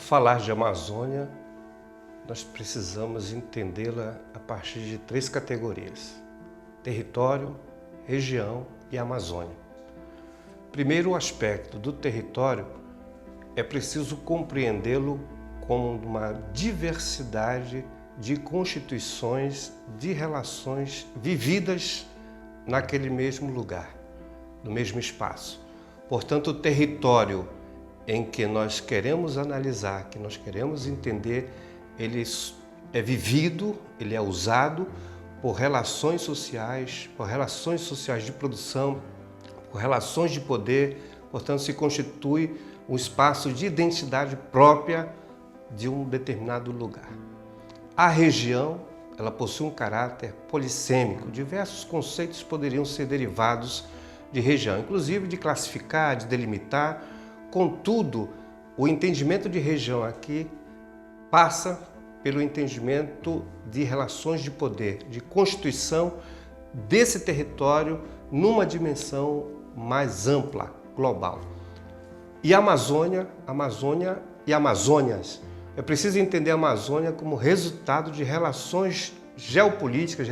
falar de Amazônia, nós precisamos entendê-la a partir de 3 categorias: território, região e Amazônia. Primeiro, o aspecto do território é preciso compreendê-lo como uma diversidade de constituições, de relações vividas naquele mesmo lugar, no mesmo espaço. Portanto, o território em que nós queremos analisar, que nós queremos entender, ele é vivido, ele é usado por relações sociais de produção, por relações de poder, portanto, se constitui um espaço de identidade própria de um determinado lugar. A região, ela possui um caráter polissêmico, diversos conceitos poderiam ser derivados de região, inclusive de classificar, de delimitar. Contudo, o entendimento de região aqui passa pelo entendimento de relações de poder, de constituição desse território numa dimensão mais ampla, global. E a Amazônia e Amazônias, é preciso entender a Amazônia como resultado de relações geopolíticas,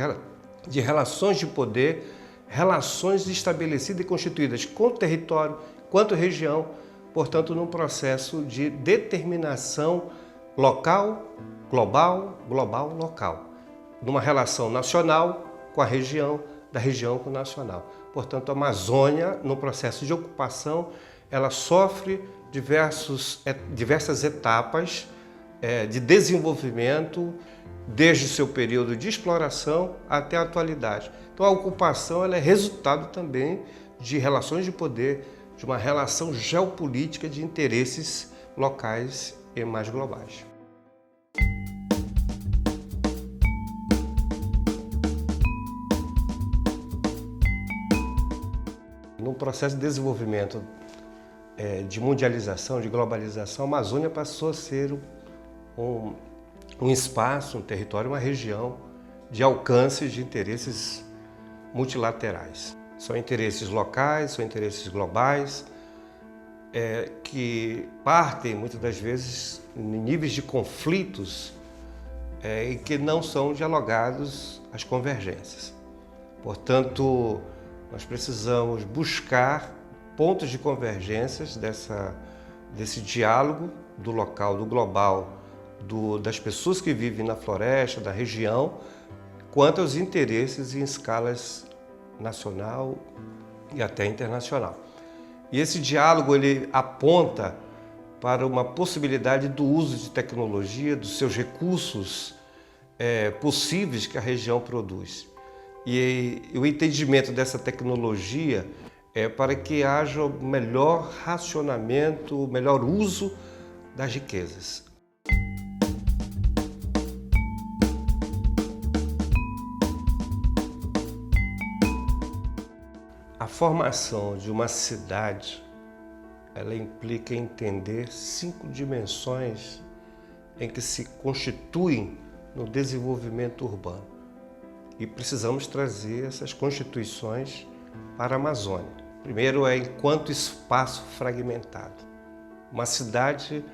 de relações de poder, relações estabelecidas e constituídas com o território quanto região, portanto, num processo de determinação local, global, global, local, numa relação nacional com a região, da região com o nacional. Portanto, a Amazônia, no processo de ocupação, ela sofre diversas etapas de desenvolvimento, desde o seu período de exploração até a atualidade. Então, a ocupação ela é resultado também de relações de poder, de uma relação geopolítica de interesses locais e mais globais. No processo de desenvolvimento de mundialização, de globalização, a Amazônia passou a ser um espaço, um território, uma região de alcance de interesses multilaterais. São interesses locais, são interesses globais, que partem muitas das vezes em níveis de conflitos e que não são dialogados as convergências. Portanto, nós precisamos buscar pontos de convergências desse diálogo do local, do global, das pessoas que vivem na floresta, da região, quanto aos interesses em escalas nacional e até internacional. E esse diálogo ele aponta para uma possibilidade do uso de tecnologia, dos seus recursos possíveis que a região produz. E o entendimento dessa tecnologia é para que haja o melhor racionamento, o melhor uso das riquezas. A formação de uma cidade, ela implica entender 5 dimensões em que se constituem no desenvolvimento urbano. E precisamos trazer essas constituições para a Amazônia. Primeiro é enquanto espaço fragmentado. Uma cidade,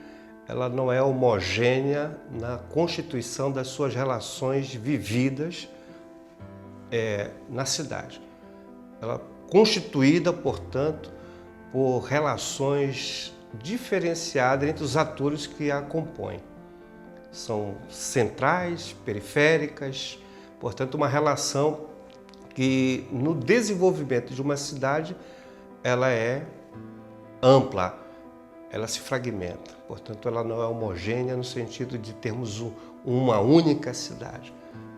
ela não é homogênea na constituição das suas relações vividas na cidade. Ela constituída, portanto, por relações diferenciadas entre os atores que a compõem. São centrais, periféricas, portanto, uma relação que, no desenvolvimento de uma cidade, ela é ampla, ela se fragmenta. Portanto, ela não é homogênea no sentido de termos uma única cidade.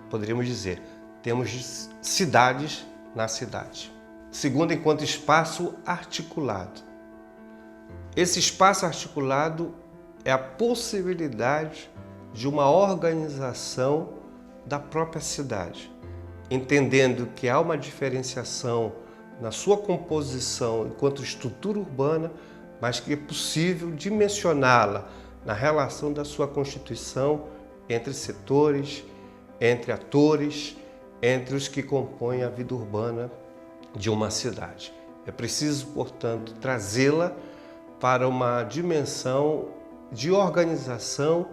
Poderíamos dizer, temos cidades na cidade. Segundo, enquanto espaço articulado. Esse espaço articulado é a possibilidade de uma organização da própria cidade, entendendo que há uma diferenciação na sua composição enquanto estrutura urbana, mas que é possível dimensioná-la na relação da sua constituição entre setores, entre atores, entre os que compõem a vida urbana de uma cidade. É preciso, portanto, trazê-la para uma dimensão de organização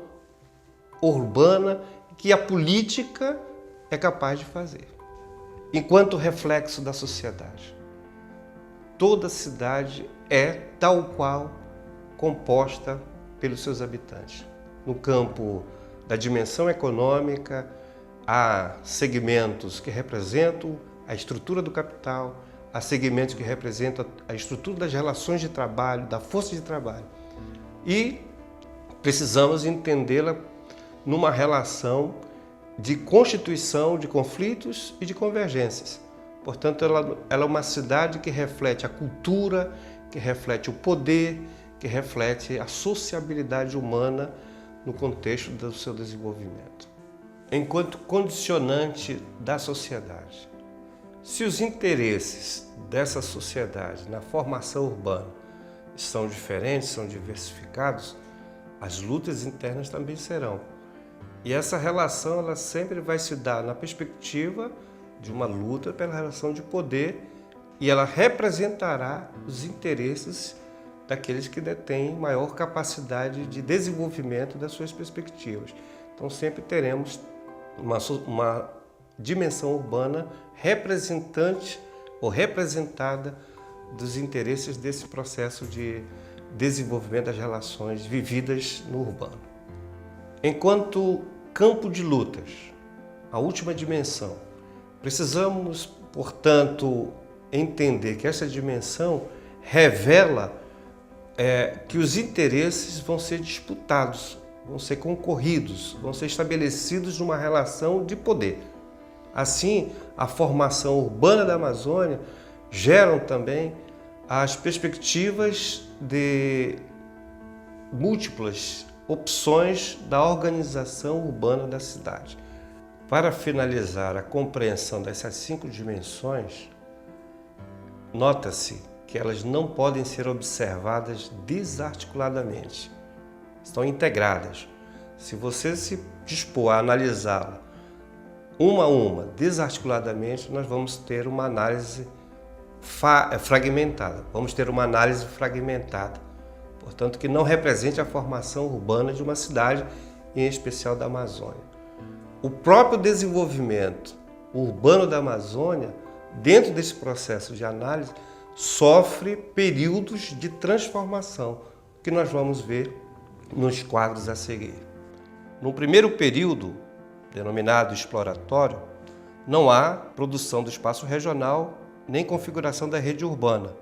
urbana que a política é capaz de fazer. Enquanto reflexo da sociedade, toda cidade é tal qual composta pelos seus habitantes. No campo da dimensão econômica, há segmentos que representam a estrutura do capital, há segmentos que representam a estrutura das relações de trabalho, da força de trabalho. E precisamos entendê-la numa relação de constituição de conflitos e de convergências. Portanto, ela é uma cidade que reflete a cultura, que reflete o poder, que reflete a sociabilidade humana no contexto do seu desenvolvimento. Enquanto condicionante da sociedade, se os interesses dessa sociedade na formação urbana são diferentes, são diversificados, as lutas internas também serão. E essa relação ela sempre vai se dar na perspectiva de uma luta pela relação de poder e ela representará os interesses daqueles que detêm maior capacidade de desenvolvimento das suas perspectivas. Então sempre teremos uma dimensão urbana representante ou representada dos interesses desse processo de desenvolvimento das relações vividas no urbano. Enquanto campo de lutas, a última dimensão, precisamos, portanto, entender que essa dimensão revela que os interesses vão ser disputados, vão ser concorridos, vão ser estabelecidos numa relação de poder. Assim, a formação urbana da Amazônia geram também as perspectivas de múltiplas opções da organização urbana da cidade. Para finalizar a compreensão dessas 5 dimensões, nota-se que elas não podem ser observadas desarticuladamente, estão integradas. Se você se dispor a analisá-la uma a uma, desarticuladamente, nós vamos ter uma análise fragmentada. Portanto, que não represente a formação urbana de uma cidade, em especial da Amazônia. O próprio desenvolvimento urbano da Amazônia, dentro desse processo de análise, sofre períodos de transformação, que nós vamos ver nos quadros a seguir. No primeiro período, denominado exploratório, não há produção do espaço regional nem configuração da rede urbana,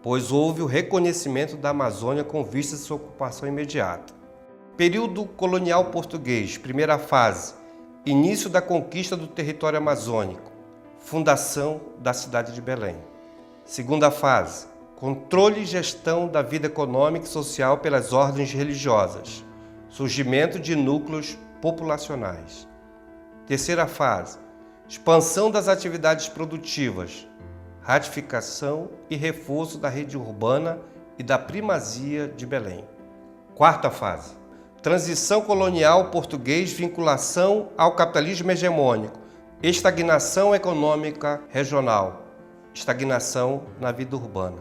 pois houve o reconhecimento da Amazônia com vista à sua ocupação imediata. Período colonial português, primeira fase, início da conquista do território amazônico, fundação da cidade de Belém. Segunda fase, controle e gestão da vida econômica e social pelas ordens religiosas, surgimento de núcleos populacionais. Terceira fase, expansão das atividades produtivas, ratificação e reforço da rede urbana e da primazia de Belém. Quarta fase, transição colonial português, vinculação ao capitalismo hegemônico, estagnação econômica regional, estagnação na vida urbana.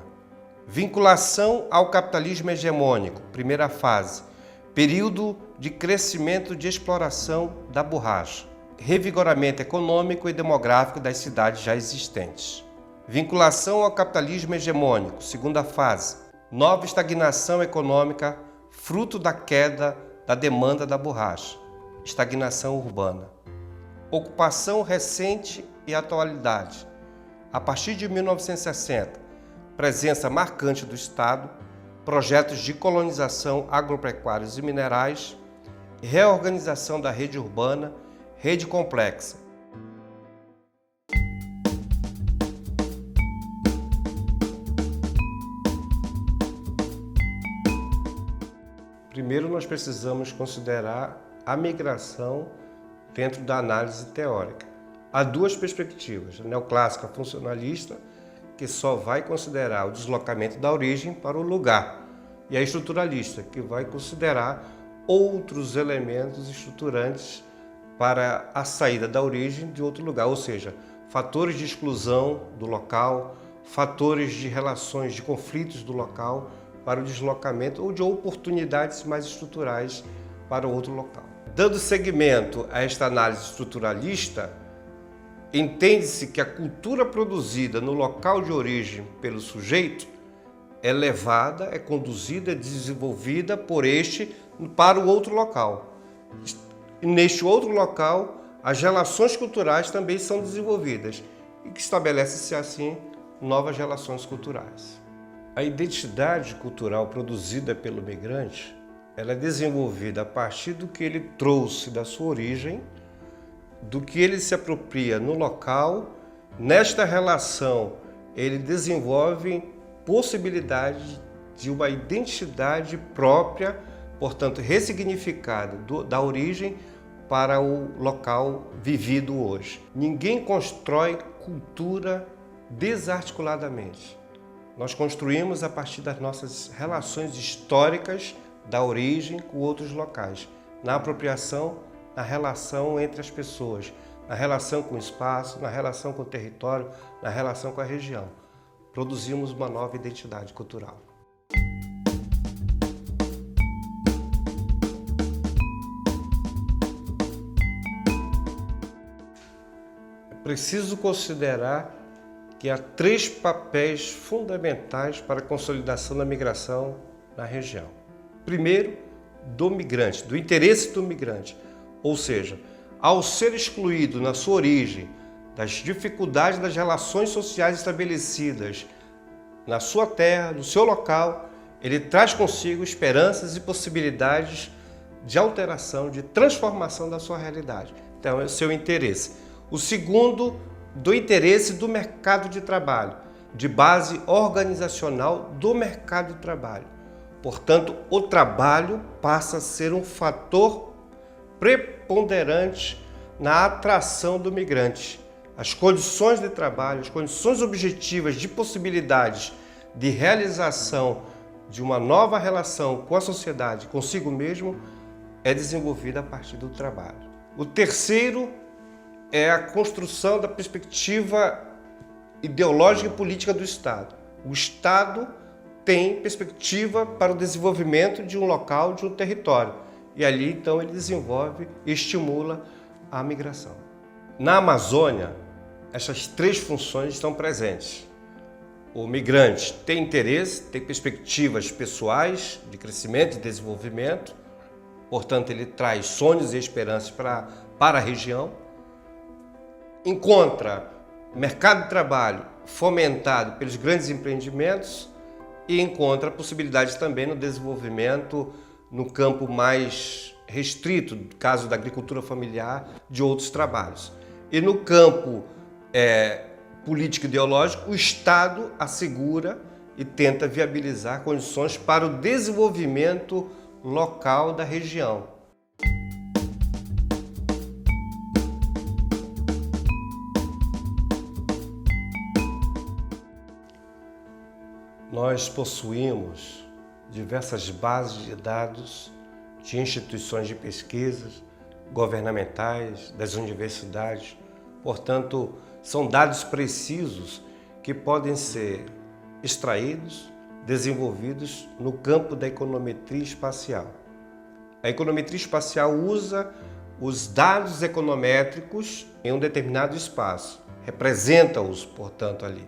Vinculação ao capitalismo hegemônico, primeira fase, período de crescimento de exploração da borracha, revigoramento econômico e demográfico das cidades já existentes. Vinculação ao capitalismo hegemônico, segunda fase, nova estagnação econômica, fruto da queda da demanda da borracha, estagnação urbana. Ocupação recente e atualidade. A partir de 1960, presença marcante do Estado, projetos de colonização agropecuários e minerais, reorganização da rede urbana, rede complexa. Primeiro, nós precisamos considerar a migração dentro da análise teórica. Há duas perspectivas, a neoclássica funcionalista, que só vai considerar o deslocamento da origem para o lugar, e a estruturalista, que vai considerar outros elementos estruturantes para a saída da origem de outro lugar, ou seja, fatores de exclusão do local, fatores de relações de conflitos do local, para o deslocamento ou de oportunidades mais estruturais para outro local. Dando seguimento a esta análise estruturalista, entende-se que a cultura produzida no local de origem pelo sujeito é levada, é conduzida, é desenvolvida por este para o outro local. E neste outro local, as relações culturais também são desenvolvidas e que estabelece-se assim novas relações culturais. A identidade cultural produzida pelo migrante, ela é desenvolvida a partir do que ele trouxe da sua origem, do que ele se apropria no local. Nesta relação, ele desenvolve possibilidade de uma identidade própria, portanto, ressignificada da origem para o local vivido hoje. Ninguém constrói cultura desarticuladamente. Nós construímos a partir das nossas relações históricas da origem com outros locais, na apropriação, na relação entre as pessoas, na relação com o espaço, na relação com o território, na relação com a região. Produzimos uma nova identidade cultural. É preciso considerar que há 3 papéis fundamentais para a consolidação da migração na região. Primeiro, do migrante, do interesse do migrante, ou seja, ao ser excluído na sua origem das dificuldades das relações sociais estabelecidas na sua terra, no seu local, ele traz consigo esperanças e possibilidades de alteração, de transformação da sua realidade. Então, é o seu interesse. O segundo, do interesse do mercado de trabalho, de base organizacional do mercado de trabalho. Portanto, o trabalho passa a ser um fator preponderante na atração do migrante. As condições de trabalho, as condições objetivas de possibilidades de realização de uma nova relação com a sociedade, consigo mesmo, é desenvolvida a partir do trabalho. O terceiro é a construção da perspectiva ideológica e política do Estado. O Estado tem perspectiva para o desenvolvimento de um local, de um território. E ali, então, ele desenvolve e estimula a migração. Na Amazônia, essas 3 funções estão presentes. O migrante tem interesse, tem perspectivas pessoais de crescimento e desenvolvimento, portanto, ele traz sonhos e esperanças para a região. Encontra mercado de trabalho fomentado pelos grandes empreendimentos e encontra possibilidades também no desenvolvimento no campo mais restrito, no caso da agricultura familiar, de outros trabalhos. E no campo político ideológico, o Estado assegura e tenta viabilizar condições para o desenvolvimento local da região. Nós possuímos diversas bases de dados de instituições de pesquisas, governamentais, das universidades. Portanto, são dados precisos que podem ser extraídos, desenvolvidos no campo da econometria espacial. A econometria espacial usa os dados econométricos em um determinado espaço, representa-os, portanto, ali.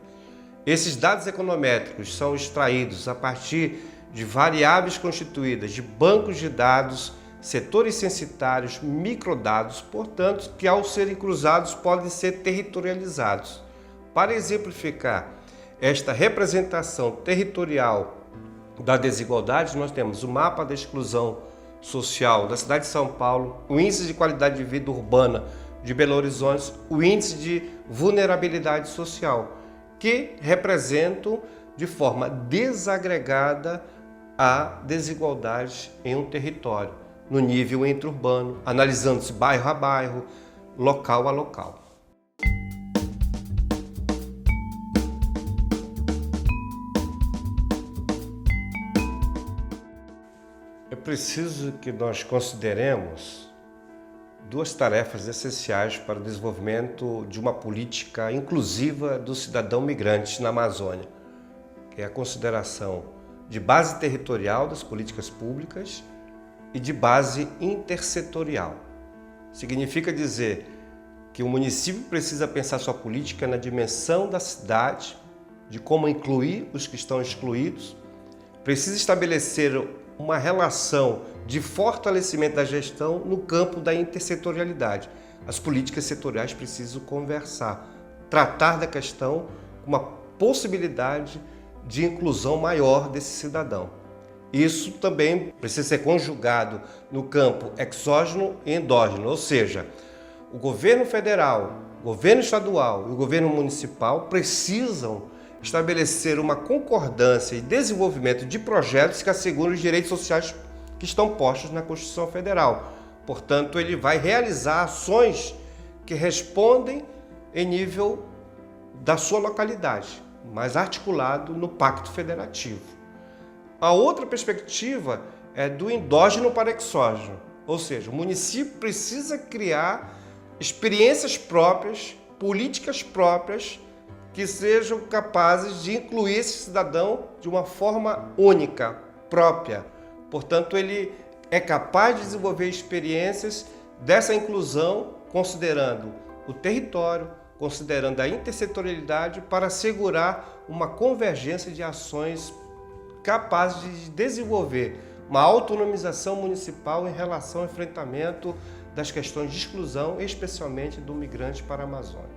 Esses dados econométricos são extraídos a partir de variáveis constituídas de bancos de dados, setores censitários, microdados, portanto, que ao serem cruzados podem ser territorializados. Para exemplificar esta representação territorial da desigualdade, nós temos o mapa da exclusão social da cidade de São Paulo, o índice de qualidade de vida urbana de Belo Horizonte, o índice de vulnerabilidade social, que representam de forma desagregada a desigualdade em um território, no nível interurbano, analisando-se bairro a bairro, local a local. É preciso que nós consideremos 2 tarefas essenciais para o desenvolvimento de uma política inclusiva do cidadão migrante na Amazônia, que é a consideração de base territorial das políticas públicas e de base intersetorial. Significa dizer que o município precisa pensar sua política na dimensão da cidade, de como incluir os que estão excluídos, precisa estabelecer uma relação de fortalecimento da gestão no campo da intersetorialidade. As políticas setoriais precisam conversar, tratar da questão com uma possibilidade de inclusão maior desse cidadão. Isso também precisa ser conjugado no campo exógeno e endógeno, ou seja, o governo federal, o governo estadual e o governo municipal precisam estabelecer uma concordância e desenvolvimento de projetos que assegurem os direitos sociais que estão postos na Constituição Federal. Portanto, ele vai realizar ações que respondem em nível da sua localidade, mas articulado no Pacto Federativo. A outra perspectiva é do endógeno para exógeno, ou seja, o município precisa criar experiências próprias, políticas próprias, que sejam capazes de incluir esse cidadão de uma forma única, própria. Portanto, ele é capaz de desenvolver experiências dessa inclusão, considerando o território, considerando a intersetorialidade, para assegurar uma convergência de ações capazes de desenvolver uma autonomização municipal em relação ao enfrentamento das questões de exclusão, especialmente do migrante para a Amazônia.